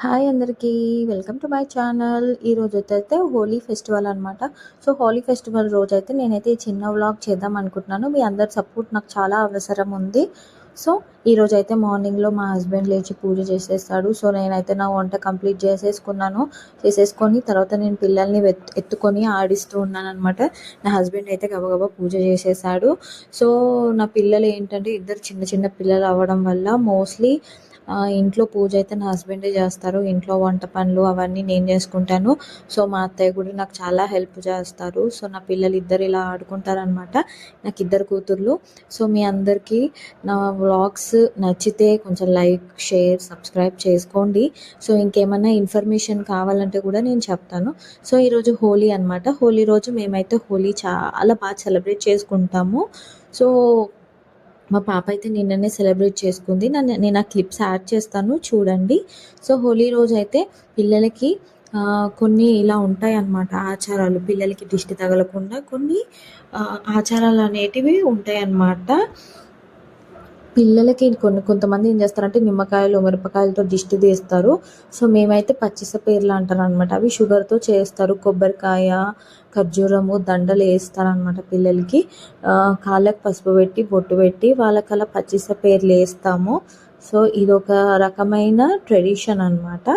Hi అందరికీ. Welcome to my channel. ఈ రోజైతే హోలీ ఫెస్టివల్ అనమాట. సో, హోలీ ఫెస్టివల్ రోజైతే నేనైతే ఈ చిన్న వ్లాగ్ చేద్దాం అనుకుంటున్నాను. మీ అందరి సపోర్ట్ నాకు చాలా అవసరం ఉంది. సో, ఈరోజైతే మార్నింగ్‌లో మా హస్బెండ్ లేచి పూజ చేసేస్తాడు. సో, నేనైతే నా వంట కంప్లీట్ చేసేసుకొని తర్వాత నేను పిల్లల్ని ఎత్తుకొని ఆడిస్తూ ఉన్నాననమాట. నా హస్బెండ్ అయితే గబగబా పూజ చేసేసాడు. సో, నా పిల్లలు ఏంటంటే ఇద్దరు చిన్న చిన్న పిల్లలు అవ్వడం వల్ల మోస్ట్‌లీ ఇంట్లో పూజ అయితే నా హస్బెండే చేస్తారు. ఇంట్లో వంట పనులు అవన్నీ నేను చేసుకుంటాను. సో, మా అత్తయ్య కూడా నాకు చాలా హెల్ప్ చేస్తారు. సో, నా పిల్లలు ఇద్దరు ఇలా ఆడుకుంటారనమాట. నాకు ఇద్దరు కూతుర్లు. సో, మీ అందరికీ నా వ్లాగ్స్ నచ్చితే కొంచెం లైక్, షేర్, సబ్స్క్రైబ్ చేసుకోండి. సో, ఇంకేమన్నా ఇన్ఫర్మేషన్ కావాలంటే కూడా నేను చెప్తాను. సో, ఈరోజు హోలీ అనమాట. హోలీ రోజు మేమైతే హోలీ చాలా బాగా సెలబ్రేట్ చేసుకుంటాము. సో, మా పాప అయితే నిన్ననే సెలబ్రేట్ చేసుకుంది. నేను ఆ క్లిప్స్ యాడ్ చేస్తాను చూడండి. సో, హోలీ రోజైతే పిల్లలకి కొన్ని ఇలా ఉంటాయన్నమాట ఆచారాలు. పిల్లలకి దిష్టి తగలకుండా కొన్ని ఆచారాలు అనేటివి ఉంటాయన్నమాట. పిల్లలకి కొంతమంది ఏం చేస్తారంటే నిమ్మకాయలు, మిరపకాయలతో దిష్టి తీస్తారు. సో, మేమైతే పచ్చిసపేర్లు అంటారనమాట. అవి షుగర్‌తో చేస్తారు. కొబ్బరికాయ, ఖర్జూరము, దండలు వేస్తారనమాట పిల్లలకి. కాళ్ళకి పసుపు పెట్టి, బొట్టు పెట్టి వాళ్ళకలా పచ్చిసపేర్లు వేస్తాము. సో, ఇదొక రకమైన ట్రెడిషన్ అనమాట.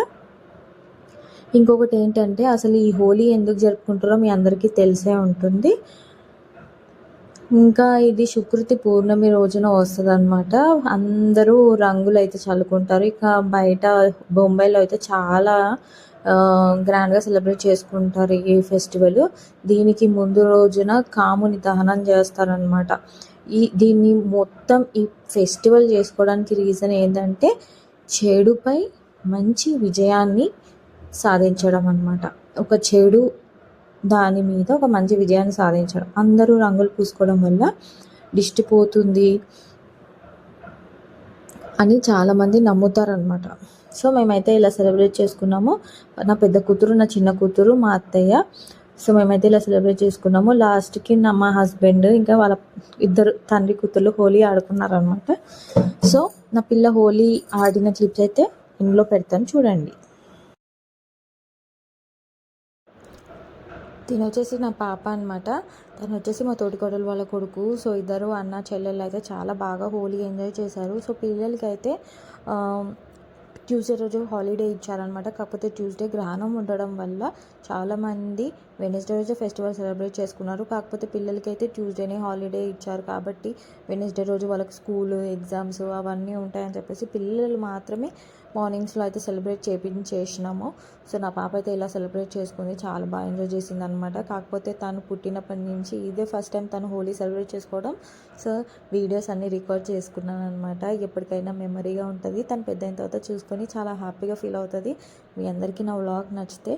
ఇంకొకటి ఏంటంటే అసలు ఈ హోలీ ఎందుకు జరుపుకుంటారో మీ అందరికీ తెలిసే ఉంటుంది. ఇంకా ఇది శుకృతి పూర్ణమి రోజున వస్తుందన్నమాట. అందరూ రంగులైతే చల్లుకుంటారు. ఇక బయట బొంబాయిలో అయితే చాలా గ్రాండ్గా సెలబ్రేట్ చేసుకుంటారు ఈ ఫెస్టివల్. దీనికి ముందు రోజున కాముని దహనం చేస్తారనమాట. దీన్ని మొత్తం ఈ ఫెస్టివల్ చేసుకోవడానికి రీజన్ ఏంటంటే చెడుపై మంచి విజయాన్ని సాధించడం అన్నమాట. ఒక చెడు దాని మీద ఒక మంచి విజయాన్ని సాధించడం. అందరూ రంగులు పూసుకోవడం వల్ల దిష్టి పోతుంది అని చాలామంది నమ్ముతారనమాట. సో, మేమైతే ఇలా సెలబ్రేట్ చేసుకున్నాము. నా పెద్ద కూతురు, నా చిన్న కూతురు, మా అత్తయ్య. సో, మేమైతే ఇలా సెలబ్రేట్ చేసుకున్నాము. లాస్ట్కి మా హస్బెండ్ ఇంకా వాళ్ళ ఇద్దరు తండ్రి కూతుర్లు హోలీ ఆడుకున్నారనమాట. సో, నా పిల్ల హోలీ ఆడిన క్లిప్స్ అయితే ఇందులో పెడతాను చూడండి. వచ్చేసి నా పాప అనమాట. తను వచ్చేసి మా తోటికోడలు వాళ్ళ కొడుకు. సో, ఇద్దరు అన్న చెల్లెళ్ళు అయితే చాలా బాగా హోలీ ఎంజాయ్ చేశారు. సో, పిల్లలకి అయితే ట్యూస్డే రోజు హాలిడే ఇచ్చారనమాట. కాకపోతే ట్యూస్డే గ్రహణం ఉండడం వల్ల చాలామంది వెడ్నెస్డే రోజు ఫెస్టివల్ సెలబ్రేట్ చేసుకున్నారు. కాకపోతే పిల్లలకి అయితే ట్యూస్డేనే హాలిడే ఇచ్చారు కాబట్టి వెడ్నెస్డే రోజు వాళ్ళకి స్కూల్ ఎగ్జామ్స్ అవన్నీ ఉంటాయని చెప్పేసి పిల్లలు మాత్రమే మార్నింగ్స్లో అయితే సెలబ్రేట్ చేసినాము. సో, నా పాప అయితే ఇలా సెలబ్రేట్ చేసుకుంది. చాలా బాగా ఎంజాయ్ చేసింది అనమాట. కాకపోతే తను పుట్టినప్పటి నుంచి ఇదే ఫస్ట్ టైం తను హోలీ సెలబ్రేట్ చేసుకోవడం. సో, వీడియోస్ అన్నీ రికార్డ్ చేసుకున్నాను అనమాట. ఎప్పటికైనా మెమరీగా ఉంటుంది. తను పెద్ద అయిన తర్వాత చూసుకొని చాలా హ్యాపీగా ఫీల్ అవుతుంది. మీ అందరికీ నా వ్లాగ్ నచ్చితే